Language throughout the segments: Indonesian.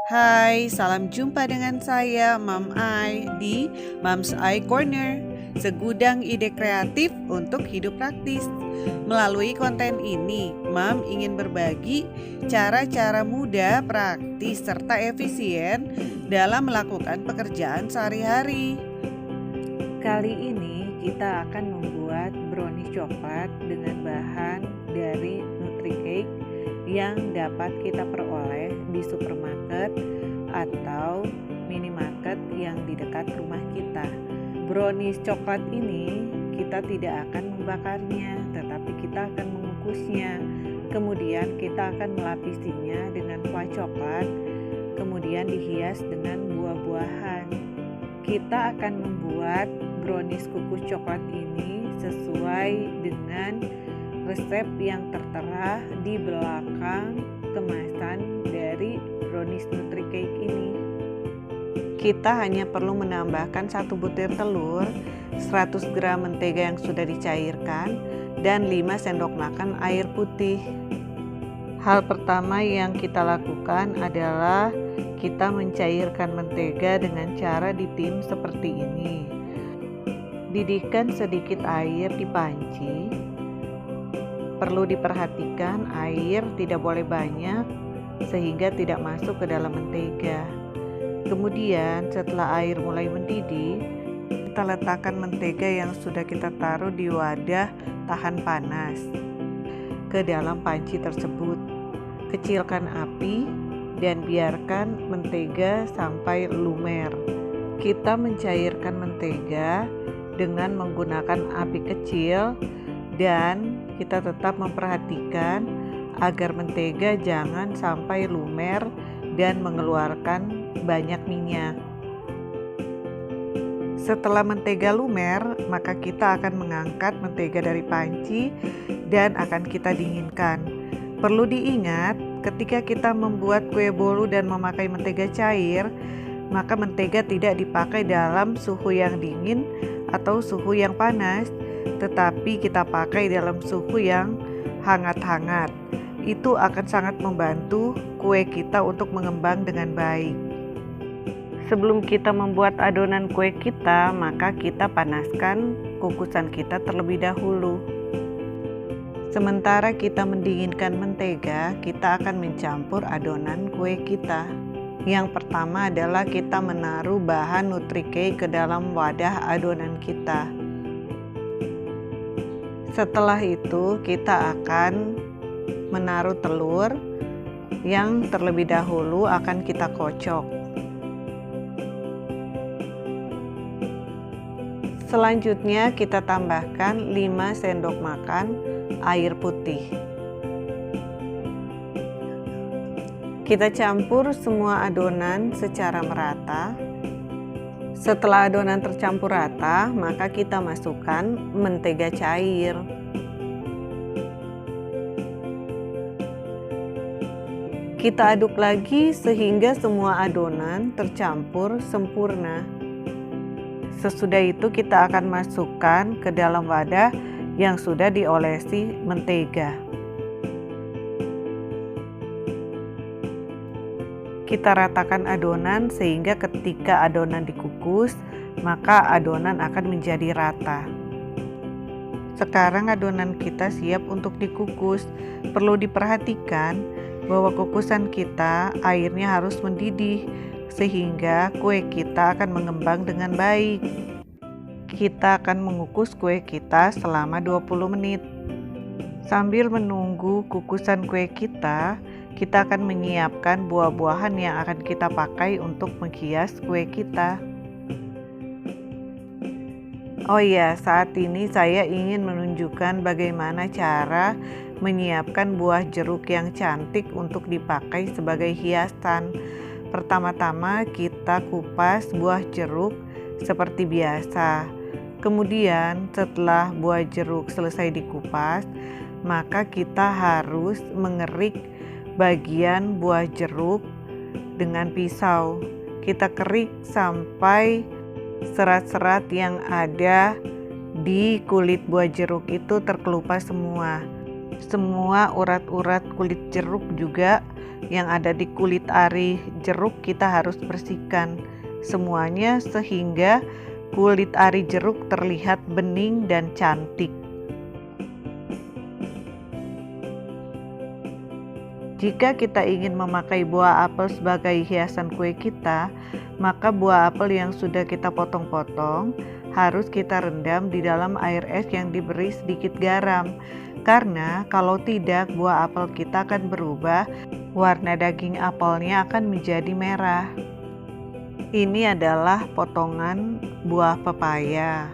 Hai, salam jumpa dengan saya, Mam Ai, di Mom's Eye Corner, segudang ide kreatif untuk hidup praktis. Melalui konten ini, Mam ingin berbagi cara-cara mudah, praktis, serta efisien dalam melakukan pekerjaan sehari-hari. Kali ini kita akan membuat brownies coklat dengan bahan dari Nutricake yang dapat kita peroleh di supermarket atau minimarket yang di dekat rumah kita. Brownies coklat ini kita tidak akan membakarnya, tetapi kita akan mengukusnya. Kemudian kita akan melapisinya dengan kuah coklat, kemudian dihias dengan buah-buahan. Kita akan membuat brownies kukus coklat ini sesuai dengan resep yang tertera di belakang kemasan dari brownies Nutricake ini. Kita hanya perlu menambahkan 1 butir telur, 100 gram mentega yang sudah dicairkan, dan 5 sendok makan air putih. Hal pertama yang kita lakukan adalah kita mencairkan mentega dengan cara ditim seperti ini. Didihkan sedikit air di panci. Perlu diperhatikan air tidak boleh banyak sehingga tidak masuk ke dalam mentega. Kemudian setelah air mulai mendidih, kita letakkan mentega yang sudah kita taruh di wadah tahan panas ke dalam panci tersebut. Kecilkan api dan biarkan mentega sampai lumer. Kita mencairkan mentega dengan menggunakan api kecil dan kita tetap memperhatikan agar mentega jangan sampai lumer dan mengeluarkan banyak minyak. Setelah mentega lumer, maka kita akan mengangkat mentega dari panci dan akan kita dinginkan. Perlu diingat, ketika kita membuat kue bolu dan memakai mentega cair, maka mentega tidak dipakai dalam suhu yang dingin atau suhu yang panas, tetapi kita pakai dalam suhu yang hangat-hangat. Itu akan sangat membantu kue kita untuk mengembang dengan baik. Sebelum kita membuat adonan kue kita, maka kita panaskan kukusan kita terlebih dahulu. Sementara kita mendinginkan mentega, kita akan mencampur adonan kue kita. Yang pertama adalah kita menaruh bahan Nutricake ke dalam wadah adonan kita. Setelah itu kita akan menaruh telur yang terlebih dahulu akan kita kocok. Selanjutnya kita tambahkan 5 sendok makan air putih. Kita campur semua adonan secara merata. Setelah adonan tercampur rata, maka kita masukkan mentega cair. Kita aduk lagi sehingga semua adonan tercampur sempurna. Sesudah itu kita akan masukkan ke dalam wadah yang sudah diolesi mentega. Kita ratakan adonan sehingga ketika adonan dikukus, maka adonan akan menjadi rata. Sekarang adonan kita siap untuk dikukus. Perlu diperhatikan bahwa kukusan kita airnya harus mendidih sehingga kue kita akan mengembang dengan baik. Kita akan mengukus kue kita selama 20 menit. Sambil menunggu kukusan kue kita akan menyiapkan buah-buahan yang akan kita pakai untuk menghias kue kita. Oh ya, saat ini saya ingin menunjukkan bagaimana cara menyiapkan buah jeruk yang cantik untuk dipakai sebagai hiasan. Pertama-tama kita kupas buah jeruk seperti biasa. Kemudian setelah buah jeruk selesai dikupas, maka kita harus mengerik bagian buah jeruk dengan pisau. Kita kerik sampai serat-serat yang ada di kulit buah jeruk itu terkelupas semua. Semua urat-urat kulit jeruk juga yang ada di kulit ari jeruk kita harus bersihkan semuanya sehingga kulit ari jeruk terlihat bening dan cantik. Jika kita ingin memakai buah apel sebagai hiasan kue kita, maka buah apel yang sudah kita potong-potong harus kita rendam di dalam air es yang diberi sedikit garam. Karena kalau tidak, buah apel kita akan berubah, warna daging apelnya akan menjadi merah. Ini adalah potongan buah pepaya.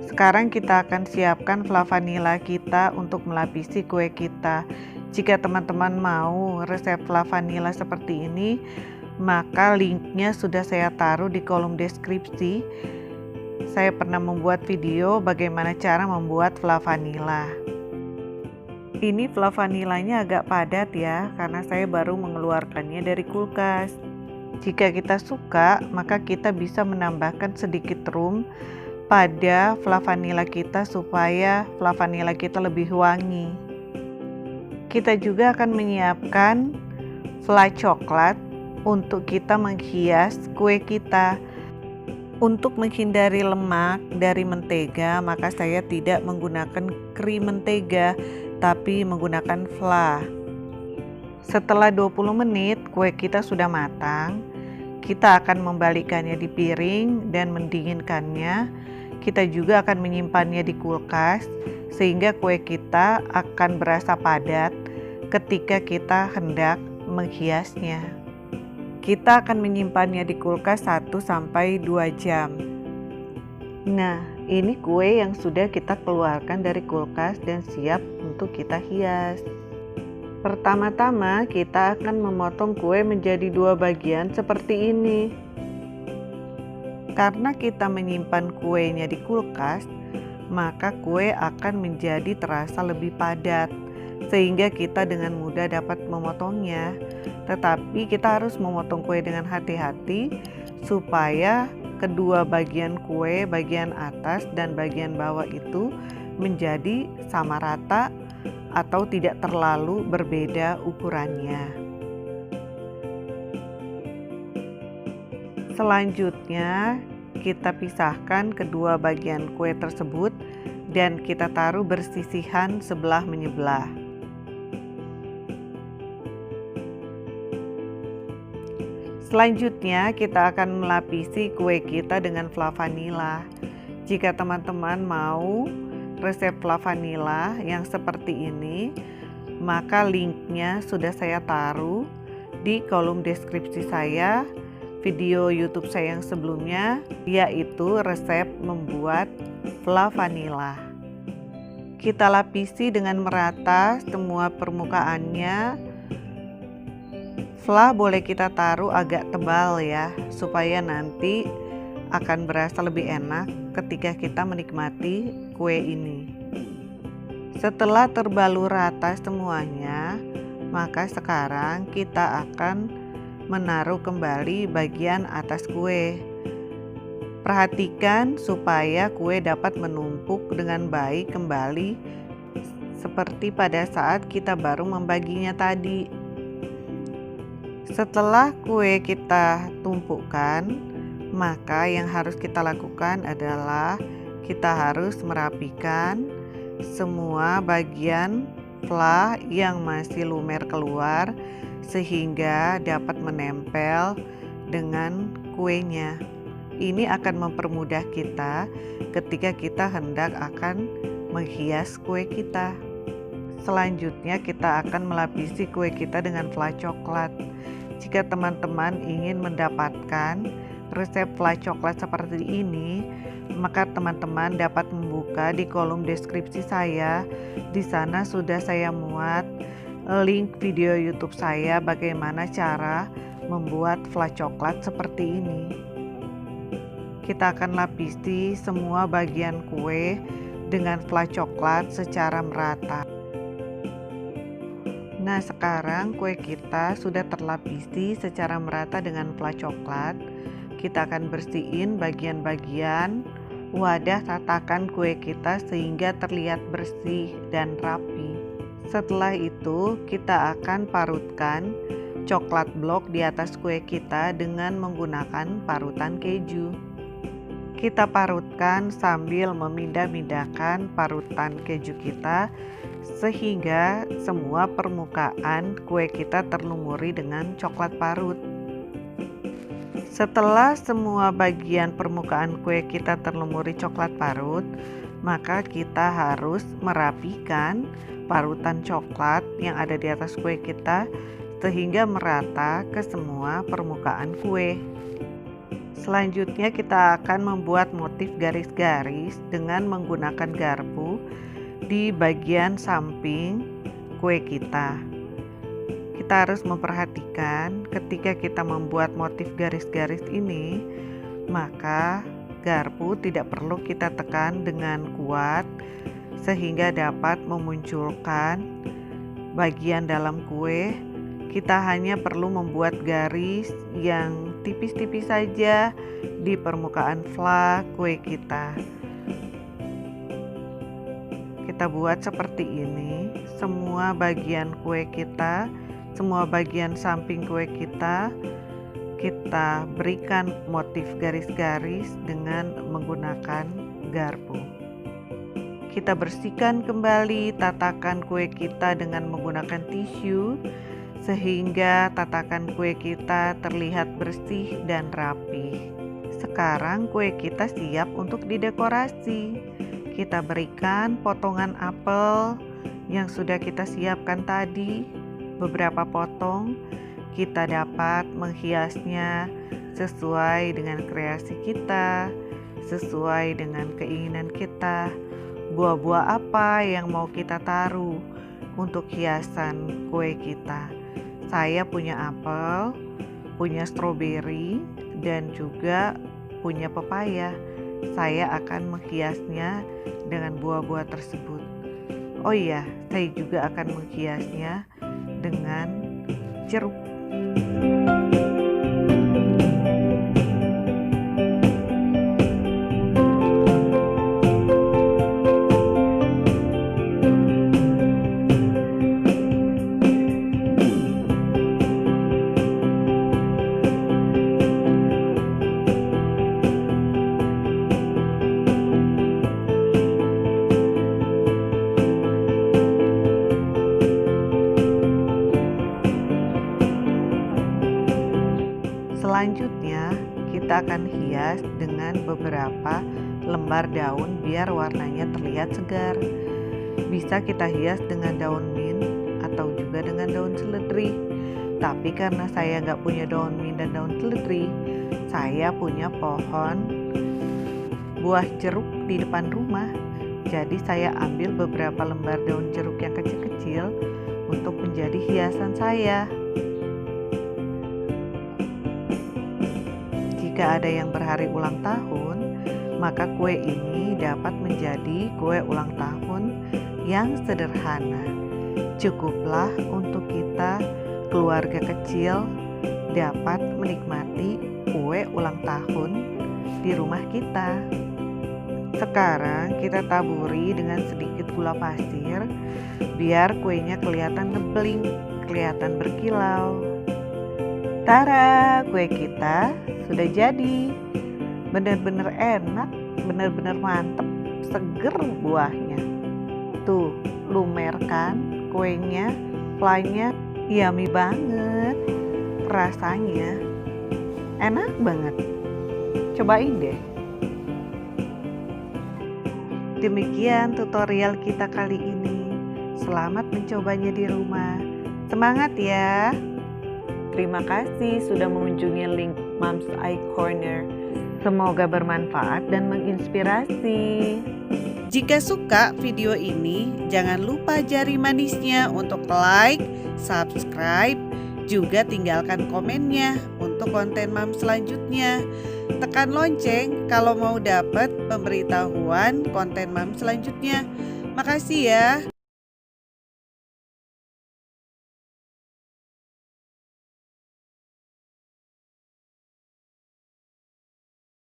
Sekarang kita akan siapkan flavanila kita untuk melapisi kue kita. Jika teman-teman mau resep flavanila seperti ini, maka linknya sudah saya taruh di kolom deskripsi. Saya pernah membuat video bagaimana cara membuat flavanila. Ini flavanilanya agak padat ya, karena saya baru mengeluarkannya dari kulkas. Jika kita suka, maka kita bisa menambahkan sedikit rum pada flavanila kita supaya flavanila kita lebih wangi. Kita juga akan menyiapkan fla coklat untuk kita menghias kue kita. Untuk menghindari lemak dari mentega, maka saya tidak menggunakan krim mentega, tapi menggunakan fla. Setelah 20 menit kue kita sudah matang, kita akan membalikkannya di piring dan mendinginkannya. Kita juga akan menyimpannya di kulkas sehingga kue kita akan berasa padat ketika kita hendak menghiasnya. Kita akan menyimpannya di kulkas 1-2 jam. Nah, ini kue yang sudah kita keluarkan dari kulkas dan siap untuk kita hias. Pertama-tama kita akan memotong kue menjadi 2 bagian seperti ini. Karena kita menyimpan kuenya di kulkas, maka kue akan menjadi terasa lebih padat, sehingga kita dengan mudah dapat memotongnya. Tetapi kita harus memotong kue dengan hati-hati supaya kedua bagian kue, bagian atas dan bagian bawah itu menjadi sama rata atau tidak terlalu berbeda ukurannya. Selanjutnya kita pisahkan kedua bagian kue tersebut dan kita taruh bersisihan sebelah menyebelah. Selanjutnya kita akan melapisi kue kita dengan flavanila. Jika teman-teman mau resep flavanila yang seperti ini, maka linknya sudah saya taruh di kolom deskripsi saya, video YouTube saya yang sebelumnya, yaitu resep membuat flavanila. Kita lapisi dengan merata semua permukaannya. Fla boleh kita taruh agak tebal ya, supaya nanti akan berasa lebih enak ketika kita menikmati kue ini. Setelah terbalur rata semuanya, maka sekarang kita akan menaruh kembali bagian atas kue. Perhatikan supaya kue dapat menumpuk dengan baik kembali seperti pada saat kita baru membaginya tadi. Setelah kue kita tumpukkan, maka yang harus kita lakukan adalah kita harus merapikan semua bagian fla yang masih lumer keluar sehingga dapat menempel dengan kuenya. Ini akan mempermudah kita ketika kita hendak akan menghias kue kita. Selanjutnya kita akan melapisi kue kita dengan fla coklat. Jika teman-teman ingin mendapatkan resep fla coklat seperti ini, maka teman-teman dapat membuka di kolom deskripsi saya. Di sana sudah saya muat link video YouTube saya bagaimana cara membuat fla coklat seperti ini. Kita akan lapisi semua bagian kue dengan fla coklat secara merata. Nah, sekarang kue kita sudah terlapisi secara merata dengan fla coklat. Kita akan bersihin bagian-bagian wadah tatakan kue kita sehingga terlihat bersih dan rapi. Setelah itu, kita akan parutkan coklat blok di atas kue kita dengan menggunakan parutan keju. Kita parutkan sambil memindah-mindahkan parutan keju kita sehingga semua permukaan kue kita terlumuri dengan coklat parut. Setelah semua bagian permukaan kue kita terlumuri coklat parut, maka kita harus merapikan parutan coklat yang ada di atas kue kita sehingga merata ke semua permukaan kue. Selanjutnya kita akan membuat motif garis-garis dengan menggunakan garpu di bagian samping kue kita. Kita harus memperhatikan ketika kita membuat motif garis-garis ini, maka garpu tidak perlu kita tekan dengan kuat sehingga dapat memunculkan bagian dalam kue. Kita hanya perlu membuat garis yang tipis-tipis saja di permukaan flak kue kita. Kita buat seperti ini, semua bagian kue kita, semua bagian samping kue kita berikan motif garis-garis dengan menggunakan garpu. Kita bersihkan kembali tatakan kue kita dengan menggunakan tisu sehingga tatakan kue kita terlihat bersih dan rapi. Sekarang kue kita siap untuk didekorasi. Kita berikan potongan apel yang sudah kita siapkan tadi, beberapa potong. Kita dapat menghiasnya sesuai dengan kreasi kita, sesuai dengan keinginan kita. Buah-buah apa yang mau kita taruh untuk hiasan kue kita. Saya punya apel, punya stroberi, dan juga punya pepaya. Saya akan menghiasnya dengan buah-buah tersebut. Oh iya, saya juga akan menghiasnya dengan jeruk. Selanjutnya, kita akan hias dengan beberapa lembar daun biar warnanya terlihat segar. Bisa kita hias dengan daun mint atau juga dengan daun seledri. Tapi karena saya nggak punya daun mint dan daun seledri, saya punya pohon buah jeruk di depan rumah. Jadi saya ambil beberapa lembar daun jeruk yang kecil-kecil untuk menjadi hiasan saya. Jika ada yang berhari ulang tahun, maka kue ini dapat menjadi kue ulang tahun yang sederhana. Cukuplah untuk kita, keluarga kecil, dapat menikmati kue ulang tahun di rumah kita. Sekarang kita taburi dengan sedikit gula pasir biar kuenya kelihatan ngebling, kelihatan berkilau. Tara, kue kita sudah jadi. Benar-benar enak, benar-benar mantep, seger buahnya. Tuh, lumer kan kuenya, flynya yummy banget. Rasanya enak banget. Cobain deh. Demikian tutorial kita kali ini. Selamat mencobanya di rumah. Semangat ya. Terima kasih sudah mengunjungi link Mom's Eye Corner. Semoga bermanfaat dan menginspirasi. Jika suka video ini, jangan lupa jari manisnya untuk like, subscribe, juga tinggalkan komennya untuk konten Mom selanjutnya. Tekan lonceng kalau mau dapat pemberitahuan konten Mom selanjutnya. Makasih ya.